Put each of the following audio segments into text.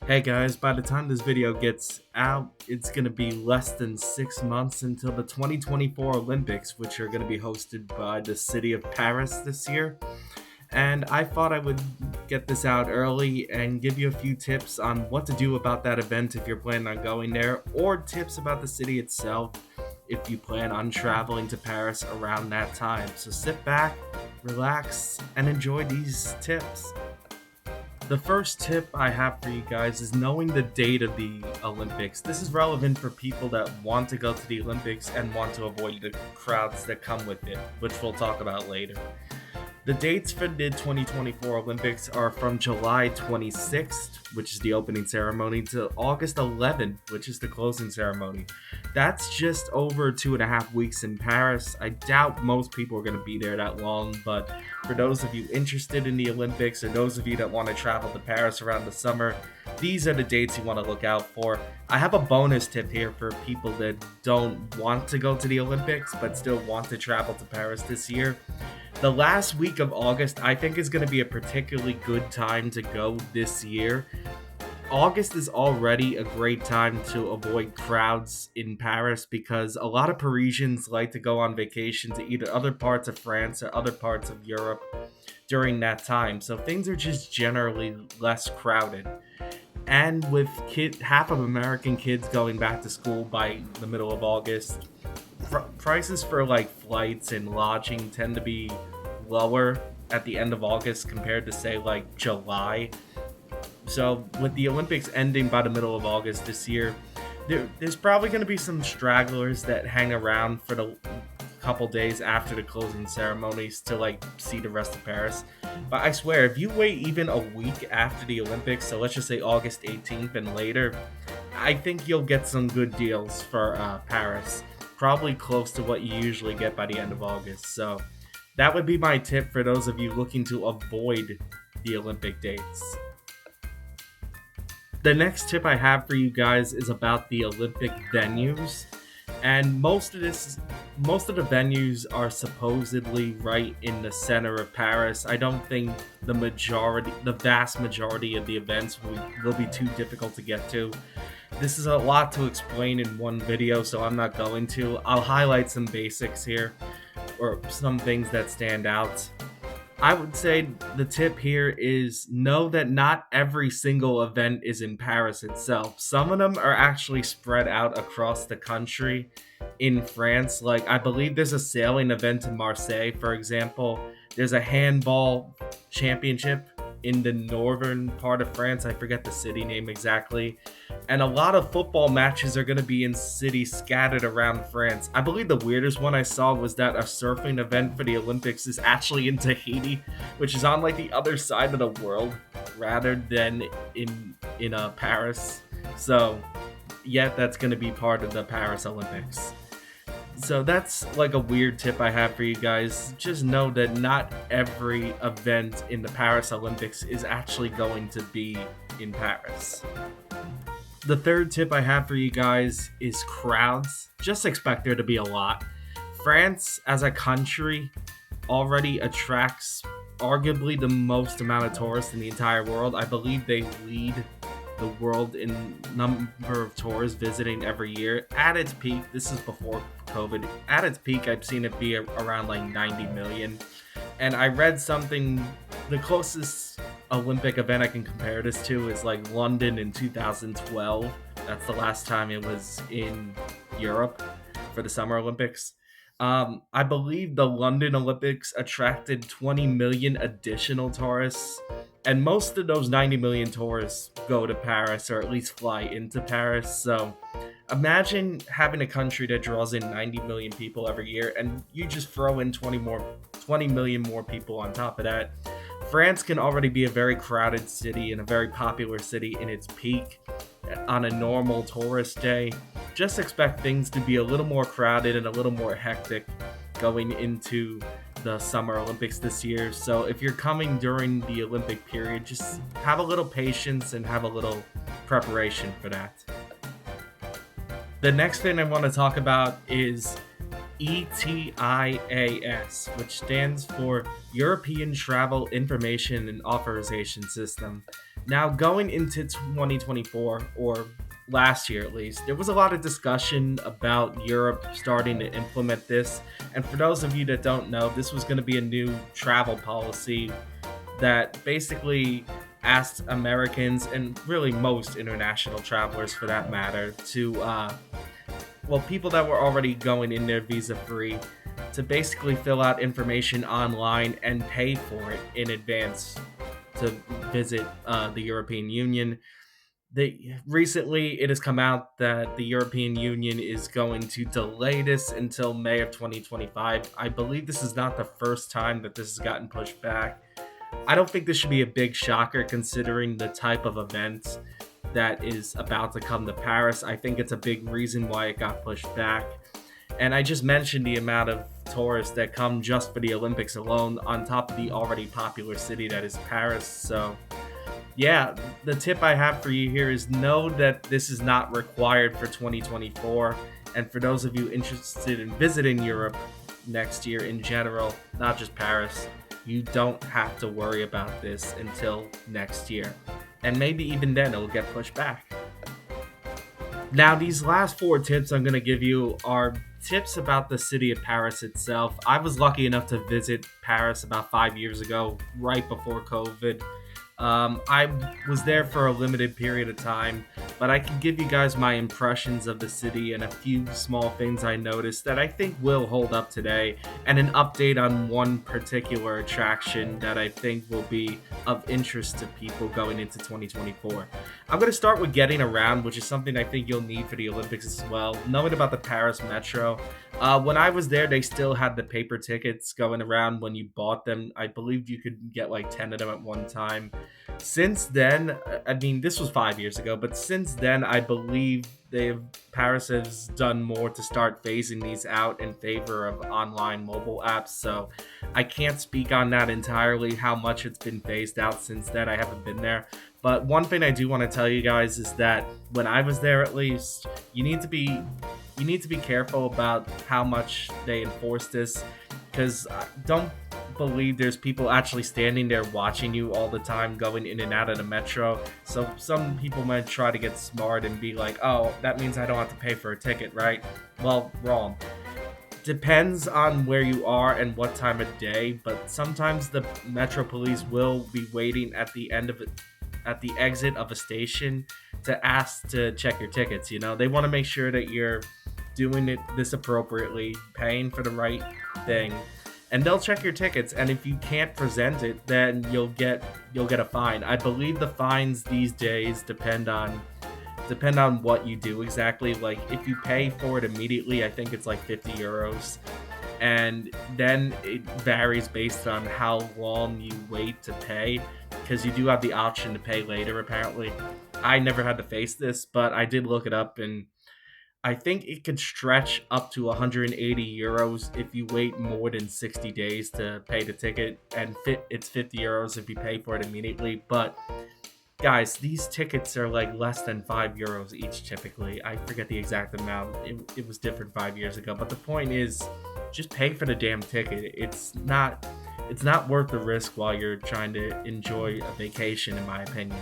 Hey guys, by the time this video gets out, it's going to be less than 6 months until the 2024 Olympics, which are going to be hosted by the city of Paris this year. And I thought I would get this out early and give you a few tips on what to do about that event if you're planning on going there, or tips about the city itself if you plan on traveling to Paris around that time. So sit back, relax, and enjoy these tips. The first tip I have for you guys is knowing the date of the Olympics. This is relevant for people that want to go to the Olympics and want to avoid the crowds that come with it, which we'll talk about later. The dates for the 2024 Olympics are from July 26th, which is the opening ceremony, to August 11th, which is the closing ceremony. That's just over 2.5 weeks in Paris. I doubt most people are going to be there that long, but for those of you interested in the Olympics or those of you that want to travel to Paris around the summer, these are the dates you want to look out for. I have a bonus tip here for people that don't want to go to the Olympics but still want to travel to Paris this year. The last week of August, I think, is going to be a particularly good time to go this year. August is already a great time to avoid crowds in Paris because a lot of Parisians like to go on vacation to either other parts of France or other parts of Europe during that time. So things are just generally less crowded. And with half of American kids going back to school by the middle of August, prices for like flights and lodging tend to be lower at the end of August compared to say like July. So with the Olympics ending by the middle of August this year, there's probably going to be some stragglers that hang around for the couple days after the closing ceremonies to like see the rest of Paris. But I swear, if you wait even a week after the Olympics, so let's just say August 18th and later, I think you'll get some good deals for Paris. Probably close to what you usually get by the end of August. So that would be my tip for those of you looking to avoid the Olympic dates. The next tip I have for you guys is about the Olympic venues. And most of the venues are supposedly right in the center of Paris. I don't think the vast majority of the events will be too difficult to get to. This is a lot to explain in one video, so I'm not going to. I'll highlight some basics here, or some things that stand out. I would say the tip here is know that not every single event is in Paris itself. Some of them are actually spread out across the country in France. Like, I believe there's a sailing event in Marseille, for example. There's a handball championship in the northern part of France. I forget the city name exactly. And a lot of football matches are going to be in cities scattered around France. I believe the weirdest one I saw was that a surfing event for the Olympics is actually in Tahiti, which is on like the other side of the world rather than in Paris. So, yeah, that's going to be part of the Paris Olympics. So that's like a weird tip I have for you guys. Just know that not every event in the Paris Olympics is actually going to be in Paris. The third tip I have for you guys is crowds. Just expect there to be a lot. France, as a country, already attracts arguably the most amount of tourists in the entire world. I believe they lead the world in number of tourists visiting every year. At its peak, this is before COVID, at its peak, I've seen it be around like 90 million. And I read something, the closest Olympic event I can compare this to is like London in 2012. That's the last time it was in Europe for the Summer Olympics. I believe the London Olympics attracted 20 million additional tourists, and most of those 90 million tourists go to Paris or at least fly into Paris. So imagine having a country that draws in 90 million people every year, and you just throw in 20 million more people on top of that. France can already be a very crowded city and a very popular city in its peak on a normal tourist day. Just expect things to be a little more crowded and a little more hectic going into the Summer Olympics this year. So if you're coming during the Olympic period, just have a little patience and have a little preparation for that. The next thing I want to talk about is ETIAS, which stands for European Travel Information and Authorization System. Now, going into 2024, or last year at least, there was a lot of discussion about Europe starting to implement this. And for those of you that don't know, this was going to be a new travel policy that basically asked Americans, and really most international travelers for that matter, to, well, people that were already going in there visa free, to basically fill out information online and pay for it in advance to visit the European Union. Recently, it has come out that the European Union is going to delay this until May of 2025. I believe this is not the first time that this has gotten pushed back. I don't think this should be a big shocker considering the type of event that is about to come to Paris. I think it's a big reason why it got pushed back. And I just mentioned the amount of tourists that come just for the Olympics alone, on top of the already popular city that is Paris. So, yeah, the tip I have for you here is know that this is not required for 2024. And for those of you interested in visiting Europe next year in general, not just Paris, you don't have to worry about this until next year. And maybe even then it'll get pushed back. Now, these last four tips I'm going to give you are tips about the city of Paris itself. I was lucky enough to visit Paris about 5 years ago, right before COVID. I was there for a limited period of time, but I can give you guys my impressions of the city and a few small things I noticed that I think will hold up today, and an update on one particular attraction that I think will be of interest to people going into 2024. I'm going to start with getting around, which is something I think you'll need for the Olympics as well. Knowing about the Paris Metro, when I was there, they still had the paper tickets going around when you bought them. I believe you could get like 10 of them at one time. Since then, I mean, this was 5 years ago, but since then, I believe Paris has done more to start phasing these out in favor of online mobile apps. So I can't speak on that entirely, how much it's been phased out since then. I haven't been there. But one thing I do want to tell you guys is that when I was there, at least, you need to be careful about how much they enforce this, because don't believe there's people actually standing there watching you all the time going in and out of the metro. So some people might try to get smart and be like, oh, that means I don't have to pay for a ticket, right? Well, wrong. Depends on where you are and what time of day, but sometimes the metro police will be waiting at the end of it, at the exit of a station, to ask to check your tickets. You know, they want to make sure that you're doing this appropriately, paying for the right thing, and they'll check your tickets. And if you can't present it, then you'll get a fine. I believe the fines these days depend on what you do exactly. Like if you pay for it immediately, I think it's like 50 euros. And then it varies based on how long you wait to pay, because you do have the option to pay later apparently. I never had to face this, but I did look it up, and I think it could stretch up to 180 euros if you wait more than 60 days to pay the ticket, and it's 50 euros if you pay for it immediately. But guys, these tickets are like less than 5 euros each typically. I forget the exact amount. It was different 5 years ago. But the point is, just pay for the damn ticket. It's not worth the risk while you're trying to enjoy a vacation, in my opinion.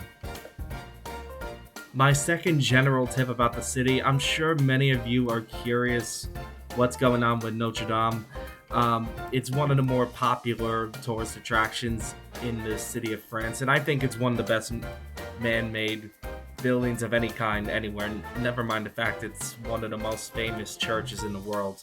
My second general tip about the city, I'm sure many of you are curious what's going on with Notre Dame. It's one of the more popular tourist attractions in the city of France, and I think it's one of the best man-made buildings of any kind anywhere. Never mind the fact it's one of the most famous churches in the world.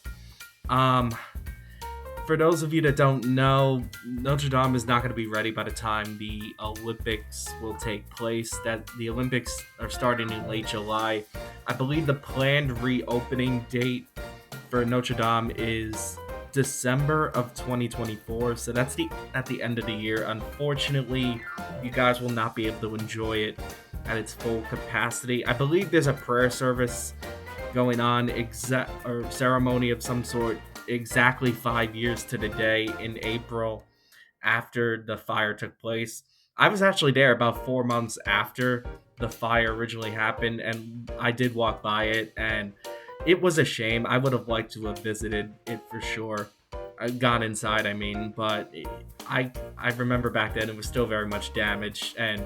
For those of you that don't know, Notre Dame is not going to be ready by the time the Olympics will take place. That the Olympics are starting in late July. I believe the planned reopening date for Notre Dame is December of 2024. So that's at the end of the year. Unfortunately, you guys will not be able to enjoy it at its full capacity. I believe there's a prayer service going on, or ceremony of some sort, exactly 5 years to the day in April after the fire took place. I was actually there about 4 months after the fire originally happened, and I did walk by it, and it was a shame. I would have liked to have visited it for sure. I got inside, I mean, but I remember back then it was still very much damaged, and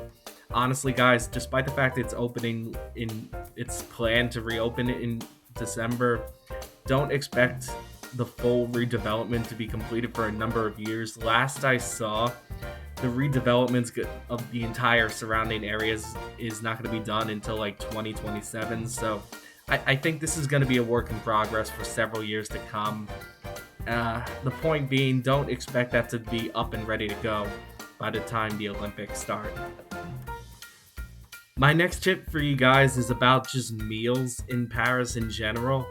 Honestly, guys, despite the fact it's opening in it's planned to reopen in December, don't expect the full redevelopment to be completed for a number of years. Last I saw, the redevelopments of the entire surrounding areas is not going to be done until like 2027. So I think this is going to be a work in progress for several years to come. The point being, don't expect that to be up and ready to go by the time the Olympics start. My next tip for you guys is about just meals in Paris in general.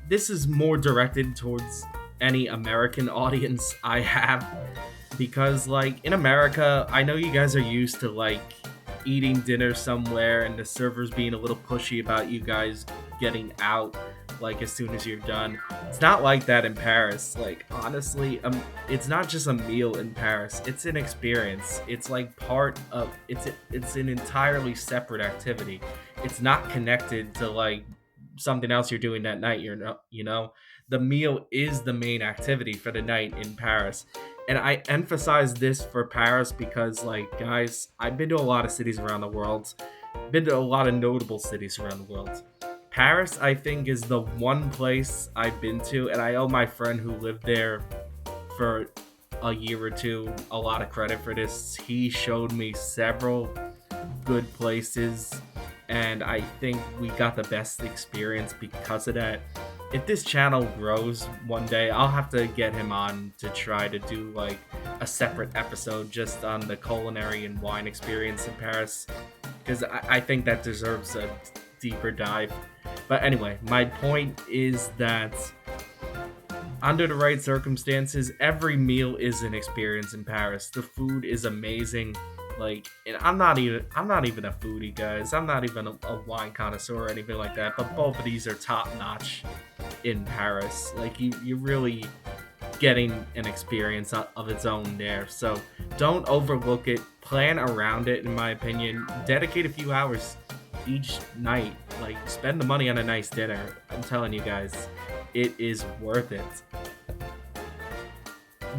This is more directed towards any American audience I have, because like in America, I know you guys are used to like eating dinner somewhere and the servers being a little pushy about you guys getting out like as soon as you're done. It's not like that in Paris. Like honestly, it's not just a meal in Paris. It's an experience. It's like part of it's an entirely separate activity. It's not connected to like something else you're doing that night. The meal is the main activity for the night in Paris. And I emphasize this for Paris because, like, guys, I've been to a lot of cities around the world, been to a lot of notable cities around the world. Paris, I think, is the one place I've been to, and I owe my friend who lived there for a year or two a lot of credit for this. He showed me several good places, and I think we got the best experience because of that. If this channel grows one day, I'll have to get him on to try to do like a separate episode just on the culinary and wine experience in Paris, because I think that deserves a deeper dive. But anyway, my point is that under the right circumstances, every meal is an experience in Paris. The food is amazing. Like, and I'm not even a foodie, guys. I'm not even a wine connoisseur or anything like that. But both of these are top notch in Paris. Like, you're really getting an experience of its own there. So don't overlook it. Plan around it, in my opinion. Dedicate a few hours each night. Like, spend the money on a nice dinner. I'm telling you guys, it is worth it.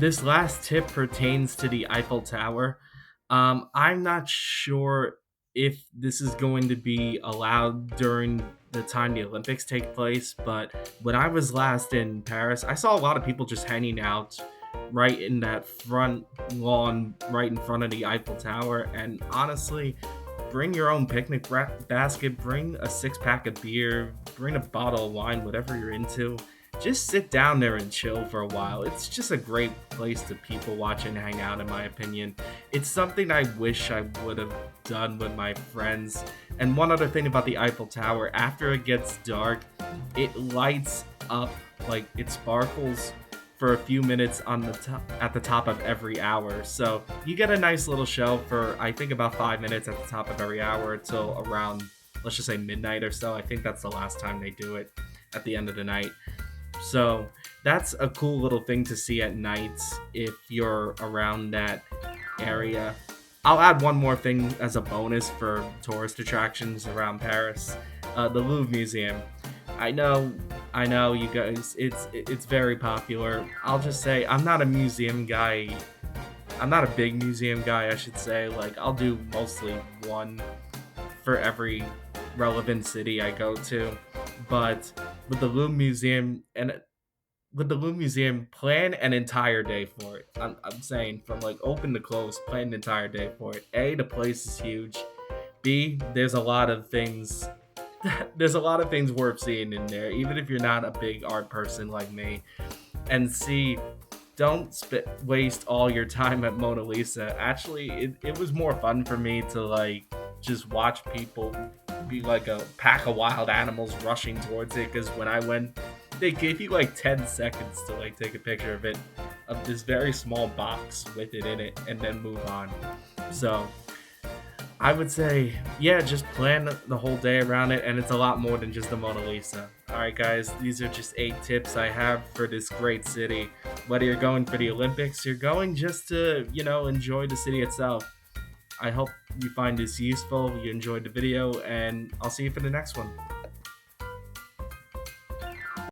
This last tip pertains to the Eiffel Tower. I'm not sure if this is going to be allowed during the time the Olympics take place, but when I was last in Paris, I saw a lot of people just hanging out right in that front lawn, right in front of the Eiffel Tower. And honestly, bring your own picnic basket, bring a 6-pack of beer, bring a bottle of wine, whatever you're into. Just sit down there and chill for a while. It's just a great place to people watch and hang out, in my opinion. It's something I wish I would have done with my friends. And one other thing about the Eiffel Tower, after it gets dark, it lights up, like it sparkles for a few minutes on the at the top of every hour. So you get a nice little show for, I think, about 5 minutes at the top of every hour until around, let's just say, midnight or so. I think that's the last time they do it, at the end of the night. So that's a cool little thing to see at night if you're around that area. I'll add one more thing as a bonus for tourist attractions around Paris. The Louvre Museum. I know, you guys, it's very popular. I'll just say I'm not a museum guy. I'm not a big museum guy, I should say. Like, I'll do mostly one for every relevant city I go to. But with the Louvre Museum, plan an entire day for it. I'm saying from like open to close, plan an entire day for it. A, the place is huge. B, there's a lot of things worth seeing in there, even if you're not a big art person like me. And C, don't waste all your time at Mona Lisa. Actually, it was more fun for me to like just watch people be like a pack of wild animals rushing towards it, because when I went, they gave you like 10 seconds to like take a picture of it, of this very small box with it in it, and then move on. So I would say, yeah, just plan the whole day around it, and it's a lot more than just the Mona Lisa. Alright guys, these are just 8 tips I have for this great city. Whether you're going for the Olympics, you're going just to, enjoy the city itself. I hope you find this useful, you enjoyed the video, and I'll see you for the next one.